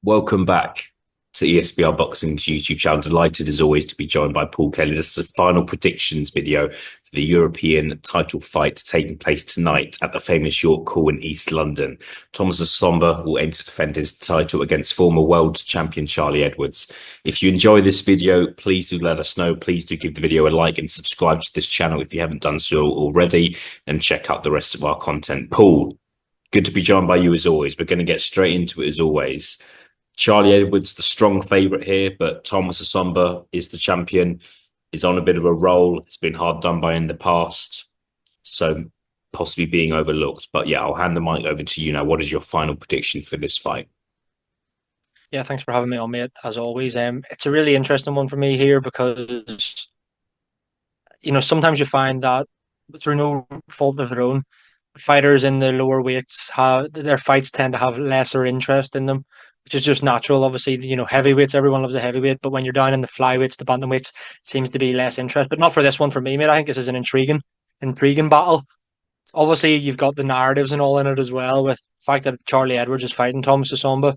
Welcome back to ESBR Boxing's YouTube channel. Delighted as always to be joined by Paul Kelly. This is a final predictions video for the European title fight taking place tonight at the famous York Hall in East London. Thomas Essomba will aim to defend his title against former world champion Charlie Edwards. If you enjoy this video, please do let us know. Please do give the video a like and subscribe to this channel if you haven't done so already, and check out the rest of our content. Paul, good to be joined by you as always. We're going to get straight into it as always. Charlie Edwards, the strong favourite here, but Thomas Essomba is the champion. Is on a bit of a roll. It's been hard done by in the past, so possibly being overlooked. But yeah, I'll hand the mic over to you now. What is your final prediction for this fight? Yeah, thanks for having me on, mate. As always, it's a really interesting one for me here because sometimes you find that through no fault of their own, fighters in the lower weights have their fights tend to have lesser interest in them, which is just natural. Obviously, heavyweights, everyone loves a heavyweight, but when you're down in the flyweights, the bantamweights, seems to be less interest. But not for this one for me, mate. I think this is an intriguing battle. Obviously, you've got the narratives and all in it as well, with the fact that Charlie Edwards is fighting Thomas Essomba.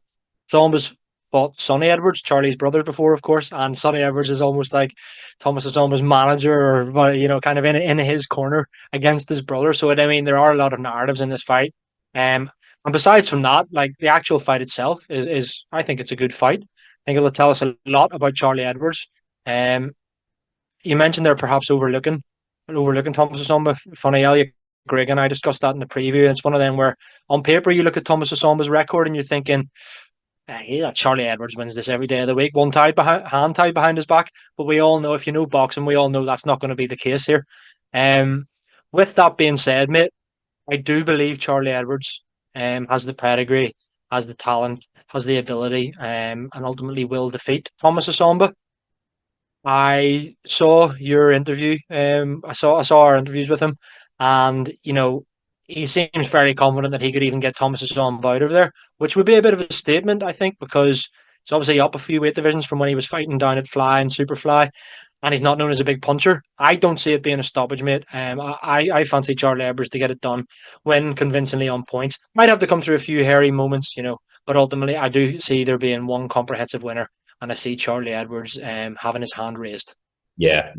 Essomba's fought Sonny Edwards, Charlie's brother, before, of course, and Sonny Edwards is almost like Thomas Essomba's manager, or kind of in his corner against his brother. So I mean, there are a lot of narratives in this fight. And besides from that, like the actual fight itself is I think it's a good fight. I think it'll tell us a lot about Charlie Edwards. Um, you mentioned they're perhaps overlooking Thomas Essomba. Funny, Elliot Greg and I discussed that in the preview. And it's one of them where on paper you look at Thomas Essomba's record and you're thinking, hey, yeah, Charlie Edwards wins this every day of the week, hand tied behind his back. But we all know, if you know boxing, we all know that's not going to be the case here. Um, with that being said, mate, I do believe Charlie Edwards has the pedigree, has the talent, has the ability, and ultimately will defeat Thomas Essomba. I saw your interview. I saw our interviews with him, and he seems very confident that he could even get Thomas Essomba out of there, which would be a bit of a statement, I think, because he's obviously up a few weight divisions from when he was fighting down at Fly and Superfly, and he's not known as a big puncher. I don't see it being a stoppage, mate. I fancy Charlie Edwards to get it done, win convincingly on points. Might have to come through a few hairy moments, but ultimately I do see there being one comprehensive winner, and I see Charlie Edwards having his hand raised. Yeah.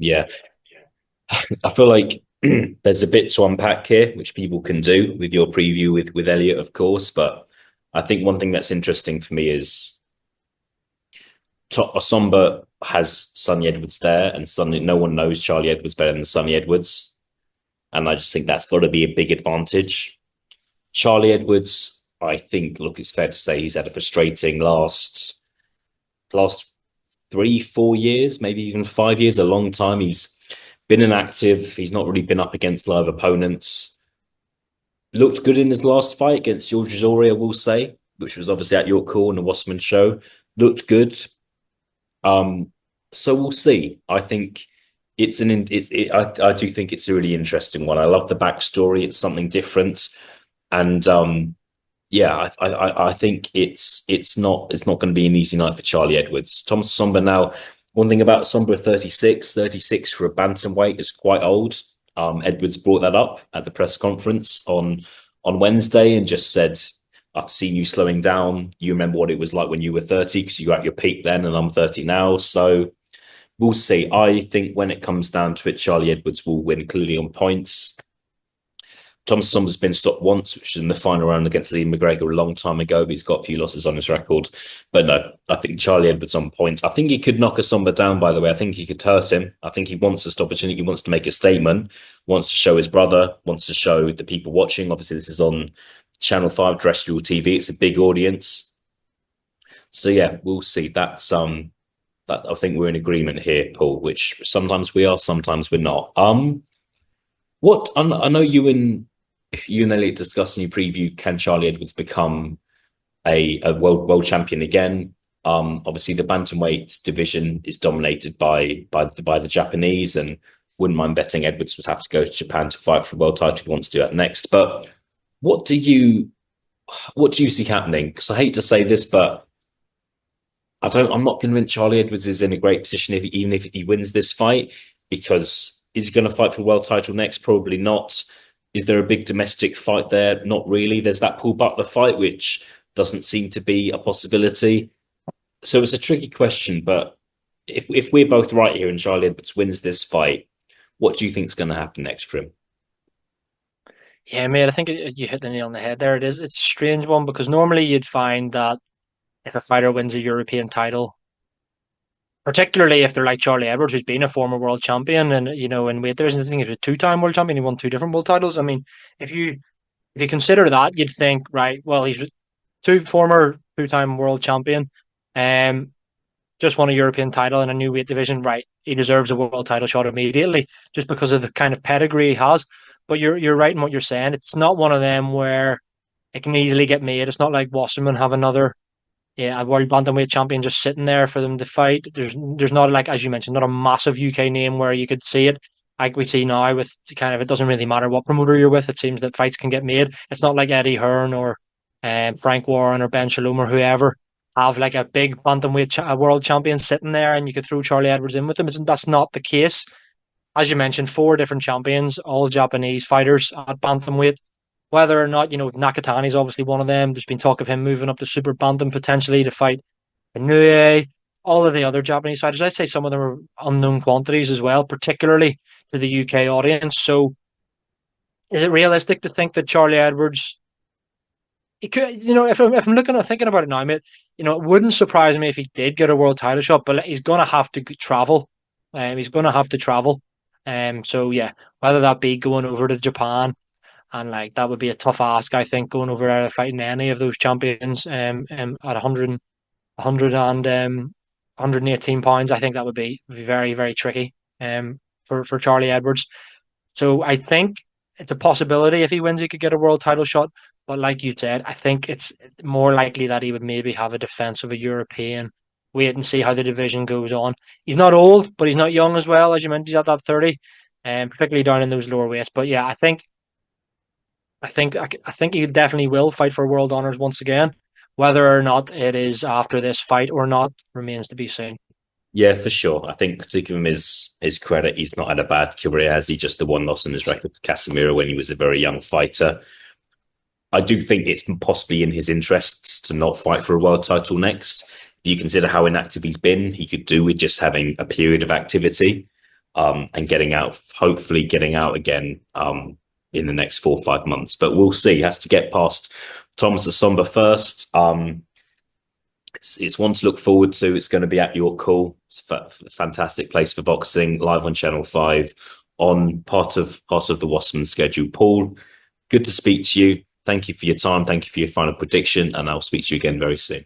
I feel like there's a bit to unpack here, which people can do with your preview with Elliot, of course. But I think one thing that's interesting for me is Essomba has Sonny Edwards there, and no one knows Charlie Edwards better than Sonny Edwards. And I just think that's got to be a big advantage. Charlie Edwards, I think, look, it's fair to say he's had a frustrating last 3-4 years, maybe even 5 years, a long time. He's been inactive. He's not really been up against live opponents. Looked good in his last fight against George Zori, I will say, which was obviously at York Hall and the Wasserman show. Looked good. So we'll see. I think I do think it's a really interesting one. I love the backstory. It's something different, and yeah, I think it's not going to be an easy night for Charlie Edwards. Thomas Essomba now. One thing about Essomba, 36 for a bantamweight is quite old. Edwards brought that up at the press conference on Wednesday and just said, I've seen you slowing down. You remember what it was like when you were 30 because you were at your peak then, and I'm 30 now. So we'll see. I think when it comes down to it, Charlie Edwards will win clearly on points. Thomas Essomba's been stopped once, which was in the final round against Lee McGregor a long time ago, but he's got a few losses on his record. But no, I think Charlie Edwards on points. I think he could knock Essomba down, by the way. I think he could hurt him. I think he wants this opportunity. He wants to make a statement, wants to show his brother, wants to show the people watching. Obviously, this is on Channel 5 terrestrial TV. It's a big audience. So yeah, we'll see. That I think we're in agreement here, Paul, which sometimes we are, sometimes we're not. I know you and Elliot discussed in your preview, can Charlie Edwards become a world champion again? Obviously the bantamweight division is dominated by the Japanese, and wouldn't mind betting Edwards would have to go to Japan to fight for a world title if he wants to do that next. But what do you see happening? Because I hate to say this, but I'm not convinced Charlie Edwards is in a great position even if he wins this fight, because is he going to fight for a world title next? Probably not. Is there a big domestic fight there? Not really. There's that Paul Butler fight, which doesn't seem to be a possibility. So it's a tricky question, but if we're both right here and Charlie Edwards wins this fight, what do you think is going to happen next for him? Yeah, mate, I think you hit the nail on the head there. It is. It's a strange one because normally you'd find that if a fighter wins a European title, particularly if they're like Charlie Edwards, who's been a former world champion, and in weight there's thing, he's a two-time world champion. He won two different world titles. I mean, if you if you consider that, you'd think, right, well, he's two former two-time world champion, um, just won a European title in a new weight division. Right, he deserves a world title shot immediately, just because of the kind of pedigree he has. But you're right in what you're saying. It's not one of them where it can easily get made. It's not like Wasserman have another, yeah, a world bantamweight champion just sitting there for them to fight. There's not, like, as you mentioned, not a massive UK name where you could see it like we see now with kind of, it doesn't really matter what promoter you're with. It seems that fights can get made. It's not like Eddie Hearn or Frank Warren or Ben Shalom or whoever have like a big bantamweight a world champion sitting there and you could throw Charlie Edwards in with them. That's not the case. As you mentioned, four different champions, all Japanese fighters at bantamweight. Whether or not, if Nakatani's obviously one of them, there's been talk of him moving up to super bantam potentially to fight Inoue, all of the other Japanese fighters. I'd say some of them are unknown quantities as well, particularly to the UK audience. So is it realistic to think that Charlie Edwards, he could, if I'm looking at thinking about it now, mate, it wouldn't surprise me if he did get a world title shot, but he's going to have to travel. He's going to have to travel. So yeah, whether that be going over to Japan, and like that would be a tough ask, I think, going over there fighting any of those champions at 100 and 118 pounds. I think that would be very, very tricky for Charlie Edwards. So I think it's a possibility if he wins, he could get a world title shot. But like you said, I think it's more likely that he would maybe have a defense of a European. Wait and see how the division goes on. He's not old, but he's not young as well. As you mentioned, he's at that 30, and particularly down in those lower weights. But yeah, I think he definitely will fight for world honors once again. Whether or not it is after this fight or not remains to be seen. Yeah, for sure. I think to give him his credit, he's not had a bad career, has he? Just the one loss in his record to Casemiro when he was a very young fighter. I do think it's possibly in his interests to not fight for a world title next. If you consider how inactive he's been, he could do with just having a period of activity and getting out, hopefully getting out again in the next 4 or 5 months. But we'll see. He has to get past Thomas Essomba first. It's one to look forward to. It's going to be at York Hall. It's a fantastic place for boxing, live on Channel 5 on part of the Wasserman schedule. Paul, good to speak to you. Thank you for your time. Thank you for your final prediction, and I'll speak to you again very soon.